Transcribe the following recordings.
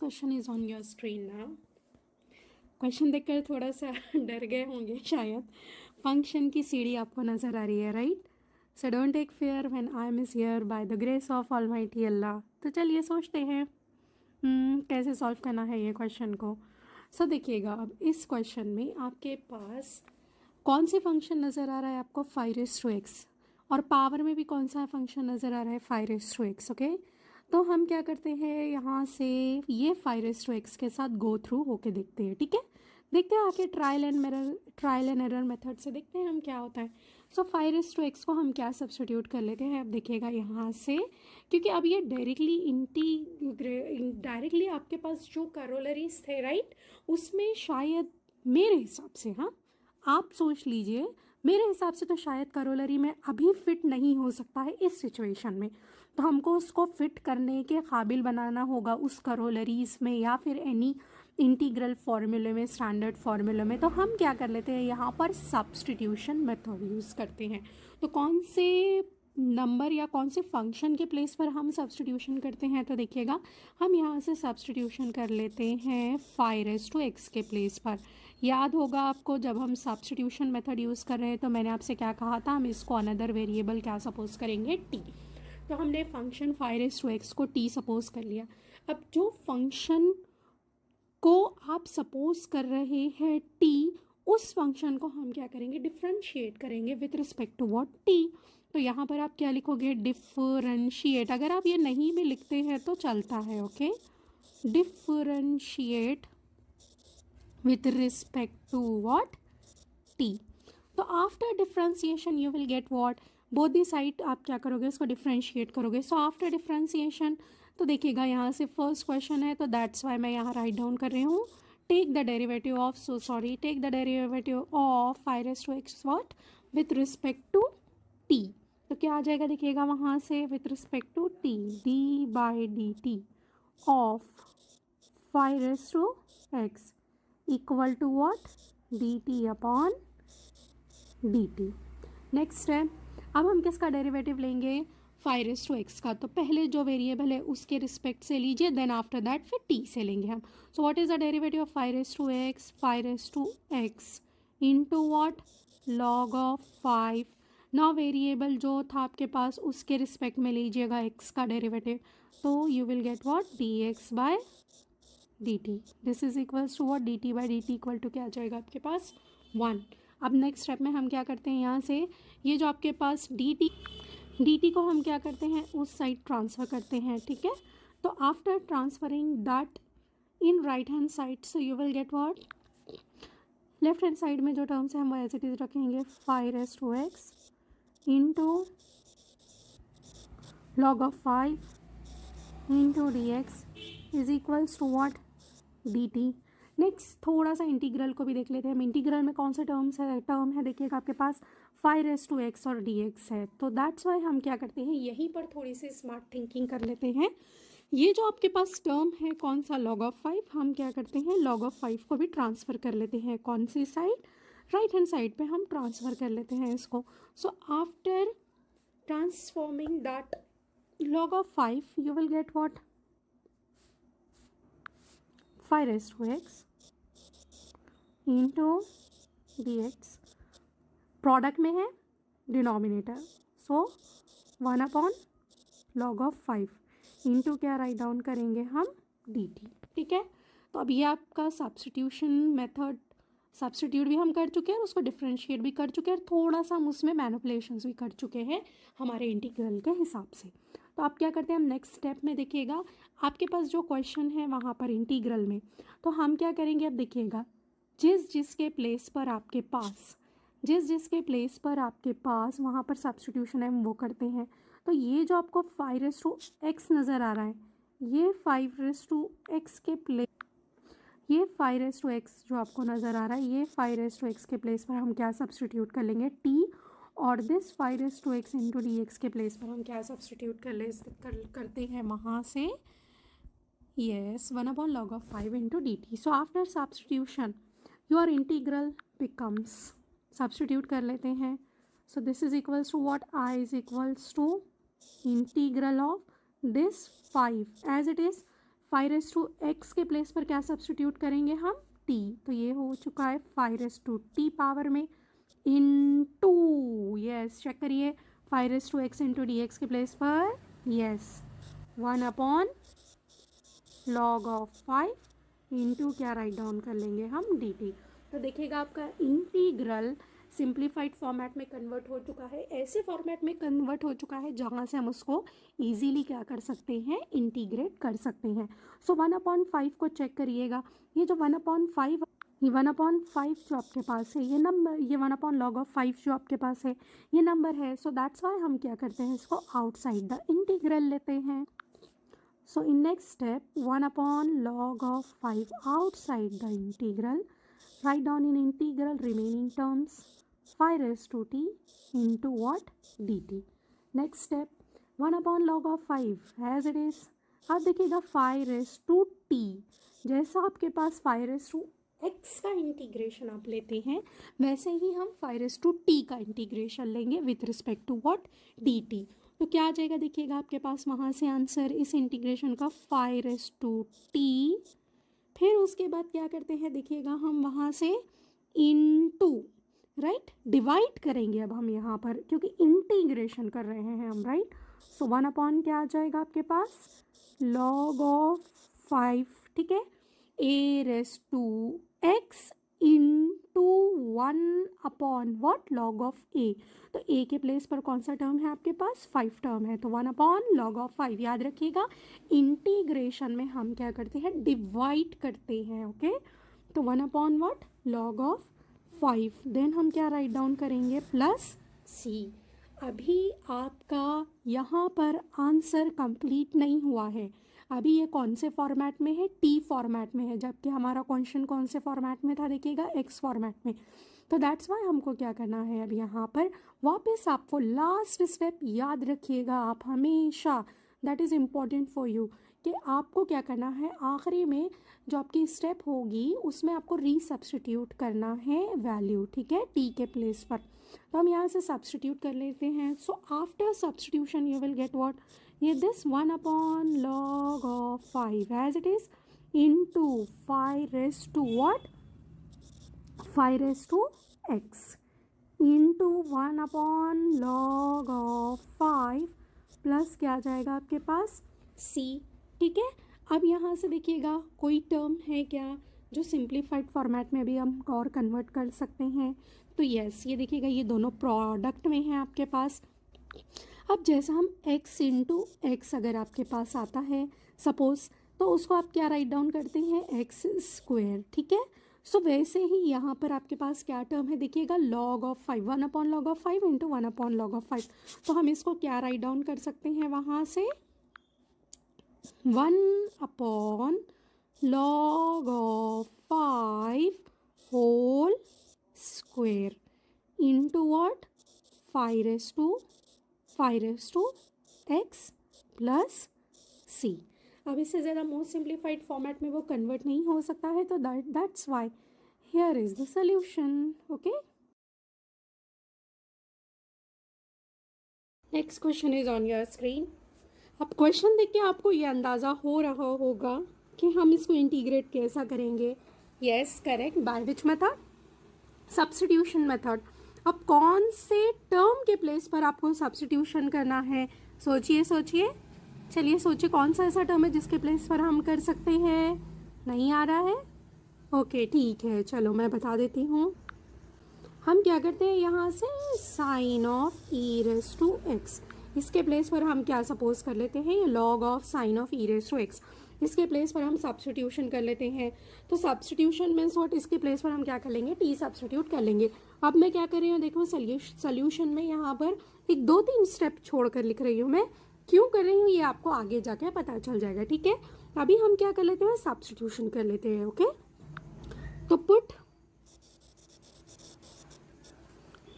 Question is on your screen now. Question देखकर थोड़ा सा डर गए होंगे शायद। फंक्शन की सीढ़ी आपको नज़र आ रही है, right? So don't take fear when I am is here by the grace of almighty Allah. तो चलिए सोचते हैं कैसे सॉल्व करना है ये क्वेश्चन को। सो देखिएगा, अब इस क्वेश्चन में आपके पास कौन से फंक्शन नज़र आ रहा है आपको? 5x, और पावर में भी कौन सा फंक्शन नज़र आ रहा है? 5x। ओके, तो हम क्या करते हैं, यहाँ से ये 5x के साथ गो थ्रू होके देखते हैं, ठीक है? देखते हैं आके ट्रायल एंड एरर मेथड से देखते हैं हम क्या होता है। सो 5x को हम क्या सब्स्टिट्यूट कर लेते हैं, अब देखिएगा यहाँ से, क्योंकि अब ये डायरेक्टली आपके पास जो करोलरीज थे, राइट, उसमें शायद मेरे हिसाब से, हाँ आप सोच लीजिए, मेरे हिसाब से तो शायद करोलरी में अभी फिट नहीं हो सकता है इस सिचुएशन में। तो हमको उसको फिट करने के काबिल बनाना होगा उस करोलरीज में या फिर एनी इंटीग्रल फार्मूले में, स्टैंडर्ड फार्मूले में। तो हम क्या कर लेते हैं, यहाँ पर सब्स्टिट्यूशन मेथड यूज़ करते हैं। तो कौन से नंबर या कौन से फंक्शन के प्लेस पर हम सब्स्टिट्यूशन करते हैं, तो देखिएगा हम यहाँ से सब्स्टिट्यूशन कर लेते हैं 5x के प्लेस पर। याद होगा आपको, जब हम सब्स्टिट्यूशन मेथड यूज़ कर रहे हैं तो मैंने आपसे क्या कहा था, हम इसको अनदर वेरिएबल क्या सपोज करेंगे, t। तो हमने फंक्शन 5x को t सपोज कर लिया। अब जो फंक्शन को आप सपोज कर रहे हैं t, उस फंक्शन को हम क्या करेंगे, डिफरेंशिएट करेंगे with respect to what, t। तो यहाँ पर आप क्या लिखोगे, डिफरेंशिएट। अगर आप ये नहीं भी लिखते हैं तो चलता है, okay, differentiate with respect to what, t। तो after differentiation you will get what, both the side आप क्या करोगे, उसको डिफरेंशिएट करोगे। सो आफ्टर डिफरेंशिएशन, तो देखिएगा यहाँ से फर्स्ट क्वेश्चन है, तो दैट्स वाई मैं यहाँ राइट डाउन कर रही हूँ, take the derivative of, take the derivative of 5x what with respect to t। तो क्या आ जाएगा, देखिएगा वहाँ से, with respect to t, d by d t of 5x equal to what, d t upon d t. Next है, अब हम किसका डेरिवेटिव लेंगे, 5x का। तो पहले जो वेरिएबल है उसके रिस्पेक्ट से लीजिए, देन आफ्टर दैट फिर t से लेंगे हम। So what is the derivative of 5x into what, log of 5। Now variable जो था आपके पास उसके रिस्पेक्ट में लीजिएगा x का डेरिवेटिव, तो you will get what, dx by dt। This is equals to what, dt by dt equal to क्या आ जाएगा आपके पास, 1। अब नेक्स्ट स्टेप में हम क्या करते हैं, यहाँ से ये जो आपके पास dt को हम क्या करते हैं, उस साइड ट्रांसफ़र करते हैं, ठीक है? तो after transferring that in right hand side, so you will get what, left hand side में जो टर्म्स है हम वो एज इट इज़ रखेंगे, 5x into log of 5 into dx is equals to what, dt। Next थोड़ा सा integral को भी देख लेते हैं हम। इंटीग्रल में कौन से टर्म है देखिएगा आपके पास, 5x और dx है। तो दैट्स वाई हम क्या करते हैं, यहीं पर थोड़ी सी स्मार्ट थिंकिंग कर लेते हैं। ये जो आपके पास टर्म है कौन सा, log ऑफ 5, हम क्या करते हैं, log ऑफ 5 को भी ट्रांसफ़र कर लेते हैं, कौन सी साइड, राइट हैंड साइड पे हम ट्रांसफ़र कर लेते हैं इसको। So after transforming that log of 5 you will get what, 5x into dx, product में है denominator, so 1 upon log of 5 into क्या राइट डाउन करेंगे हम, dt, ठीक है? तो अब ये आपका सब्स्टिट्यूशन मेथड, सब्स्टिट्यूट भी हम कर चुके हैं और उसको डिफरेंशिएट भी कर चुके हैं, थोड़ा सा हम उसमें मैनिपुलेशंस भी कर चुके हैं हमारे इंटीग्रल के हिसाब से। तो आप क्या करते हैं, हम नेक्स्ट स्टेप में देखिएगा आपके पास जो क्वेश्चन है वहाँ पर इंटीग्रल में, तो हम क्या करेंगे, अब देखिएगा जिस जिसके प्लेस पर आपके पास वहाँ पर सब्स्टिट्यूशन है हम वो करते हैं। तो ये जो आपको 5x नज़र आ रहा है, ये 5x के प्लेस, ये 5x जो आपको नज़र आ रहा है, ये 5x के प्लेस पर हम क्या सब्स्टिट्यूट कर लेंगे, t। और दिस 5x इंटू dx के प्लेस पर हम क्या सब्स्टिट्यूट करते हैं वहाँ से, yes, 1 upon log of 5 into dt। So after substitution your integral becomes, substitute कर लेते हैं, so this is equals to what, I is equals to integral of this 5 as it is five raise to x के place पर क्या substitute करेंगे हम, T, तो ये हो चुका है five raise to t power में इन टू, यस चेक करिए, five raise to x into D x के प्लेस पर, यस 1 log ऑफ 5 इंटू क्या राइट डाउन कर लेंगे हम डी टी। तो देखिएगा आपका इंटीग्रल सिंप्लीफाइड फॉर्मेट में कन्वर्ट हो चुका है, ऐसे फॉर्मेट में कन्वर्ट हो चुका है जहाँ से हम उसको इजीली क्या कर सकते हैं, इंटीग्रेट कर सकते हैं। सो 1/5 को चेक करिएगा, ये जो 1/5 ये 1/5 जो आपके पास है, ये नंबर, ये 1/log ऑफ 5 जो आपके पास है ये नंबर है। सो दैट्स वाई हम क्या करते हैं, इसको आउटसाइड द इंटीग्रल लेते हैं। So in next step, 1/log of 5 outside the integral, write down in integral remaining terms 5 raised to t into what, dt. Next step, 1/log of 5 as it is. अब देखिएगा 5 raised to t, जैसा आपके पास 5 raised to x का integration आप लेते हैं वैसे ही हम 5 raised to t का इंटीग्रेशन लेंगे with respect to what, dt। तो क्या आ जाएगा देखिएगा आपके पास वहाँ से आंसर इस इंटीग्रेशन का 5 raised to t, फिर उसके बाद क्या करते हैं देखिएगा हम वहाँ से इनटू, राइट, डिवाइड करेंगे अब हम यहाँ पर क्योंकि इंटीग्रेशन कर रहे हैं हम, राइट। सो 1 क्या आ जाएगा आपके पास, log ऑफ 5, ठीक है, a raised to x into 1/what, log of a। तो a के प्लेस पर कौन सा टर्म है आपके पास, 5 टर्म है, तो 1/log ऑफ 5। याद रखिएगा इंटीग्रेशन में हम क्या करते हैं, डिवाइड करते हैं, ओके। तो 1/what, log ऑफ 5, देन हम क्या राइट डाउन करेंगे, प्लस c। अभी आपका यहाँ पर आंसर कंप्लीट नहीं हुआ है, अभी ये कौन से फॉर्मेट में है, टी फॉर्मेट में है, जबकि हमारा क्वेश्चन कौन से फॉर्मेट में था देखिएगा, एक्स फॉर्मेट में। तो दैट्स वाई हमको क्या करना है, अब यहाँ पर वापस आपको लास्ट स्टेप याद रखिएगा आप हमेशा, that is important for you, कि आपको क्या करना है, आखिरी में जो आपकी स्टेप होगी उसमें आपको रीसब्स्टिट्यूट करना है वैल्यू, ठीक है, टी के प्लेस पर। तो हम यहाँ से सब्स्टिट्यूट कर लेते हैं। So after substitution you will get what, ये this 1/log of 5 as it is into 5 raised to what, 5 raised to x into 1/log of 5 plus क्या आ जाएगा आपके पास, c, ठीक है। अब यहाँ से देखिएगा कोई टर्म है क्या जो सिंप्लीफाइड फॉर्मेट में भी हम और कन्वर्ट कर सकते हैं, तो यस, ये देखिएगा ये दोनों प्रोडक्ट में है आपके पास। अब जैसा हम x इंटू एक्स अगर आपके पास आता है सपोज, तो उसको आप क्या राइट डाउन करते हैं, एक्स स्क्वायर, ठीक है। सो वैसे ही यहाँ पर आपके पास क्या टर्म है देखिएगा, log of 5, 1/log of 5 into 1/log of 5। तो हम इसको क्या राइट डाउन कर सकते हैं वहाँ से, 1/log of 5 whole square into what, 5 raised to x plus c। अब इससे ज़्यादा मोस्ट सिंप्लीफाइड फॉर्मेट में वो कन्वर्ट नहीं हो सकता है, तो that's why here is the solution, okay. Next question is on your screen. अब क्वेश्चन देख के आपको ये अंदाज़ा हो रहा होगा कि हम इसको इंटीग्रेट कैसा करेंगे। Yes correct, by which method, substitution method. अब कौन से टर्म के प्लेस पर आपको सब्स्टिट्यूशन करना है, सोचिए सोचिए, चलिए सोचिए कौन सा ऐसा टर्म है जिसके प्लेस पर हम कर सकते हैं, नहीं आ रहा है, ओके ठीक है, चलो मैं बता देती हूँ। हम क्या करते हैं यहाँ से sine of e raise to x, इसके प्लेस पर हम क्या सपोज कर लेते हैं, ये log of sine of e raise to x, इसके प्लेस पर हम सब्स्टिट्यूशन कर लेते हैं। तो सब्स्टिट्यूशन मीन्स व्हाट, इसके प्लेस पर हम क्या कर लेंगे, टी सब्स्टिट्यूट कर लेंगे। अब मैं क्या कर रही हूँ देखो, सोल्यूशन में यहाँ पर एक 2-3 स्टेप छोड़कर लिख रही हूँ मैं, क्यों कर रही हूँ ये आपको आगे जाके पता चल जाएगा, ठीक है। अभी हम क्या कर लेते हैं, सब्स्टिट्यूशन कर लेते हैं, ओके। तो put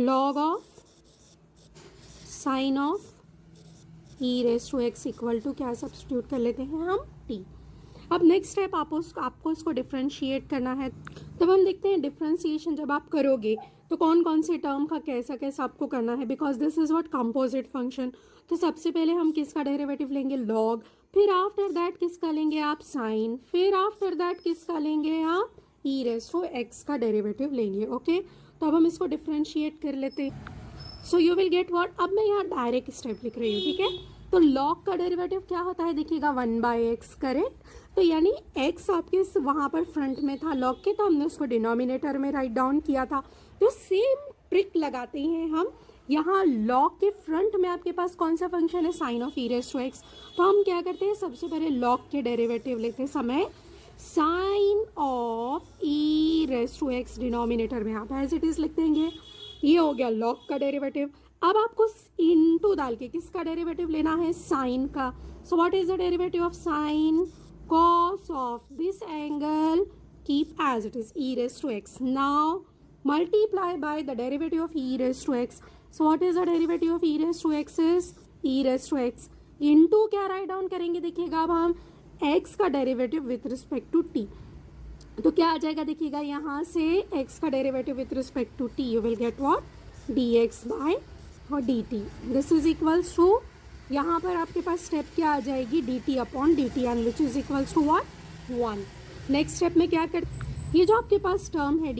log of sine of e raise to x equal to क्या सब्स्टिट्यूट कर लेते हैं हम, t। अब नेक्स्ट स्टेप आपको इसको डिफ्रेंशिएट करना है। तब हम देखते हैं डिफ्रेंशिएशन जब आप करोगे तो कौन कौन से टर्म का कैसा कैसा आपको करना है, because this is what composite function. तो सबसे पहले हम किसका डेरिवेटिव लेंगे, log, फिर आफ्टर दैट किसका लेंगे आप, साइन, फिर आफ्टर दैट किसका लेंगे आप, ई रेस टू एक्स का डेरिवेटिव लेंगे। ओके, तो अब हम इसको डिफ्रेंशिएट कर लेते हैं। So you will get what, अब मैं यहाँ डायरेक्ट स्टेप लिख रही हूँ, ठीक है। तो लॉग का डेरिवेटिव क्या होता है, देखिएगा 1/x, करेक्ट। तो यानी x आपके वहाँ पर फ्रंट में था लॉग के, तो हमने उसको डिनोमिनेटर में राइट डाउन किया था। तो सेम ट्रिक लगाते हैं हम यहाँ, लॉग के फ्रंट में आपके पास कौन सा फंक्शन है, sine of e raise to x. तो हम क्या करते हैं, सबसे पहले लॉग के डेरिवेटिव लेते समय sine of e raise to x denominator में आप एज इट इज लिख देंगे। ये हो गया लॉग का डेरिवेटिव। अब आपको इनटू डाल के किसका डेरिवेटिव लेना है, साइन का। सो what is the derivative of sine, cos of this angle keep as it is, e raised to x. Now multiply by the derivative of e raised to x. So what is the derivative of e raised to x is e raised to x into क्या write down करेंगे, देखिएगा अब हम x का derivative with respect to t। तो क्या आ जाएगा, देखिएगा यहाँ से x का derivative with respect to t, you will get what, dx by और dt। This is equals to, यहाँ पर आपके पास स्टेप क्या आ जाएगी, dt upon dt and which is equals to what, 1। Next step में क्या कर, ये जो आपके पास टर्म है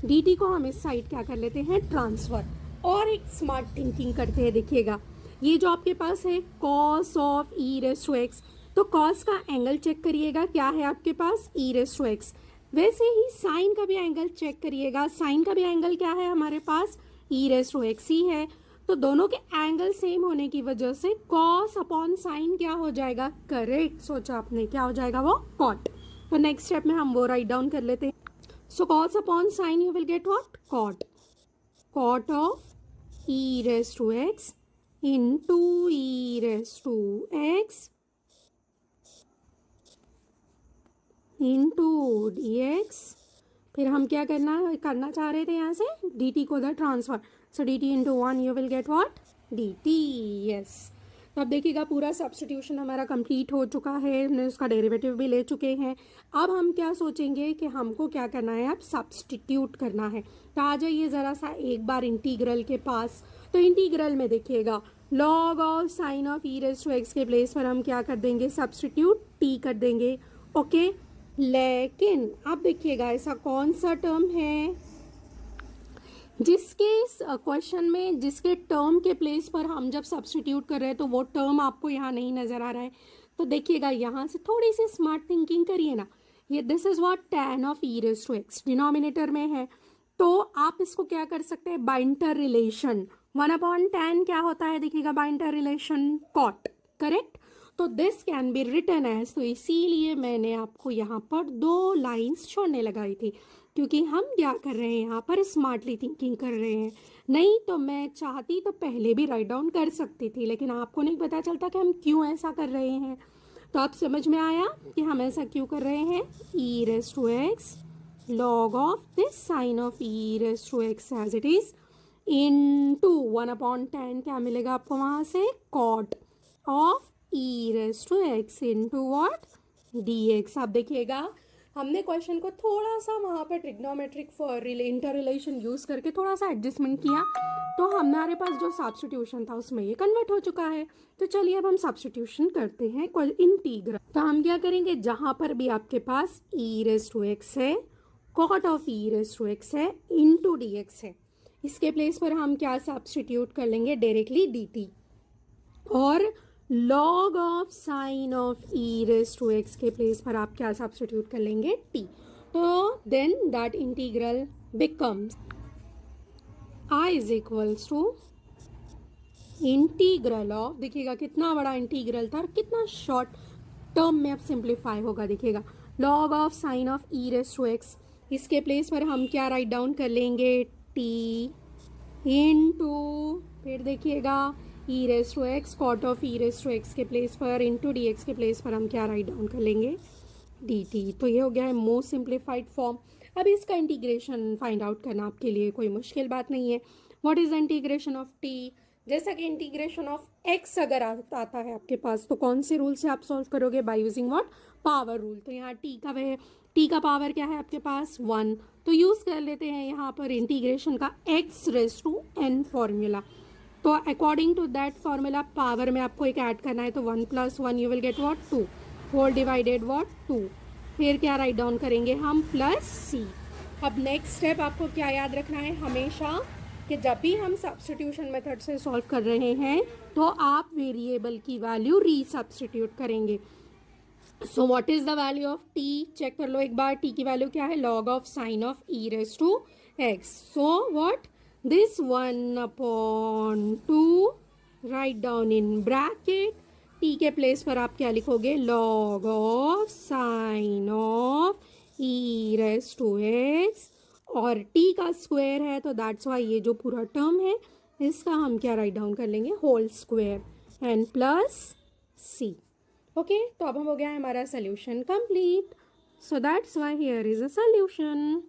dt को हम इस साइड क्या कर लेते हैं, ट्रांसफर। और एक स्मार्ट थिंकिंग करते हैं, देखिएगा ये जो आपके पास है cos of e raise to x, तो cos का एंगल चेक करिएगा, क्या है आपके पास, e रेस टू x। वैसे ही साइन का भी एंगल चेक करिएगा, साइन का भी एंगल क्या है हमारे पास, e रेस टू x ही है। तो दोनों के एंगल सेम होने की वजह से cos अपॉन साइन क्या हो जाएगा, करेक्ट सोचा आपने, क्या हो जाएगा वो, cot। तो नेक्स्ट स्टेप में हम वो राइट डाउन कर लेते हैं। So cos upon sine you will get what, cot, cot of e raise to x into e raise to x into dx। फिर हम क्या करना चाह रहे थे यहाँ से, dt को the transfer. So dt into 1 you will get what, dt, yes. तो अब देखिएगा पूरा सब्स्टिट्यूशन हमारा कंप्लीट हो चुका है, हमने उसका डेरिवेटिव भी ले चुके हैं। अब हम क्या सोचेंगे कि हमको क्या करना है, अब सब्स्टिट्यूट करना है। तो आ जाइए ज़रा सा एक बार इंटीग्रल के पास। तो इंटीग्रल में देखिएगा log of sine of E raise to x के प्लेस पर हम क्या कर देंगे, सब्स्टिट्यूट t कर देंगे। ओके, लेकिन अब देखिएगा ऐसा कौन सा टर्म है जिसके क्वेश्चन में जिसके टर्म के प्लेस पर हम जब सब्स्टिट्यूट कर रहे हैं तो वो टर्म आपको यहाँ नहीं नज़र आ रहा है। तो देखिएगा यहाँ से थोड़ी सी स्मार्ट थिंकिंग करिए ना, ये this is what, tan of E raise to x denominator में है। तो आप इसको क्या कर सकते हैं, बाइंटर रिलेशन, 1/tan क्या होता है, देखिएगा बाइंटर रिलेशन cot, करेक्ट। तो this can be written as, तो इसीलिए मैंने आपको यहाँ पर 2 लाइंस छोड़ने लगाई थी, क्योंकि हम क्या कर रहे हैं यहाँ पर, स्मार्टली थिंकिंग कर रहे हैं। नहीं तो मैं चाहती तो पहले भी राइट डाउन कर सकती थी, लेकिन आपको नहीं पता चलता कि हम क्यों ऐसा कर रहे हैं। तो आप समझ में आया कि हम ऐसा क्यों कर रहे हैं, E raise to X log of this sine of E raise to X as it is into 1/tan, क्या मिलेगा आपको वहाँ से, cot of E raise to x into what, dx। आप देखिएगा हमने क्वेश्चन को थोड़ा सा वहाँ पर trigonometric for inter relation use करके थोड़ा सा एडजस्टमेंट किया, तो हमारे पास जो सब्स्टिट्यूशन था उसमें ये कन्वर्ट हो चुका है। तो चलिए अब हम सब्स्टिट्यूशन करते हैं इंटीग्रल। तो हम क्या करेंगे, जहाँ पर भी आपके पास ई रेज टू एक्स है, cot of E raise to x है, इंटू dx है, इसके प्लेस पर हम क्या सब्स्टिट्यूट कर लेंगे, डायरेक्टली dt। और log of sine of E raise to x के प्लेस पर आप क्या सब्स्टिट्यूट कर लेंगे, t। तो then that integral becomes i is equals to integral of, देखिएगा कितना बड़ा इंटीग्रल था और कितना शॉर्ट टर्म में अब सिंप्लीफाई होगा। देखिएगा log of sine of E raise to x, इसके प्लेस पर हम क्या राइट डाउन कर लेंगे, t इंटू, फिर देखिएगा E raise to X, cot of E raise to x के प्लेस पर इंटू डी एक्स के प्लेस पर हम क्या राइट डाउन कर लेंगे, डी टी। तो ये हो गया है मोस्ट सिंप्लीफाइड फॉर्म। अब इसका इंटीग्रेशन फाइंड आउट करना आपके लिए कोई मुश्किल बात नहीं है। What is the integration of T, जैसा कि इंटीग्रेशन ऑफ एक्स अगर आता है आपके पास, तो कौन से रूल से आप सॉल्व करोगे, by using what, power rule. तो यहाँ टी का पावर क्या है आपके पास, 1, तो यूज़ कर लेते हैं यहाँ पर इंटीग्रेशन का X raise to N formula. तो according to that formula power में आपको एक ऐड करना है, तो 1 + 1 you will get what 2 whole divided what 2, फिर क्या राइट डाउन करेंगे हम +c। अब नेक्स्ट स्टेप आपको क्या याद रखना है हमेशा कि जब भी हम सब्स्टिट्यूशन मेथड से सॉल्व कर रहे हैं तो आप वेरिएबल की वैल्यू रीसब्स्टिट्यूट करेंगे। So what is the value of t, check कर लो एक बार, t की वैल्यू क्या है, log of sine of e raise to x। So what, this 1/2 right down in bracket, t के प्लेस पर आप क्या लिखोगे, log of sine of e raise to x, और t का स्क्वायर है तो दैट्स वाई ये जो पूरा टर्म है इसका हम क्या राइट डाउन कर लेंगे, whole square and plus c। Okay, तो अब हम हो गया है हमारा solution complete. So that's why here is a solution.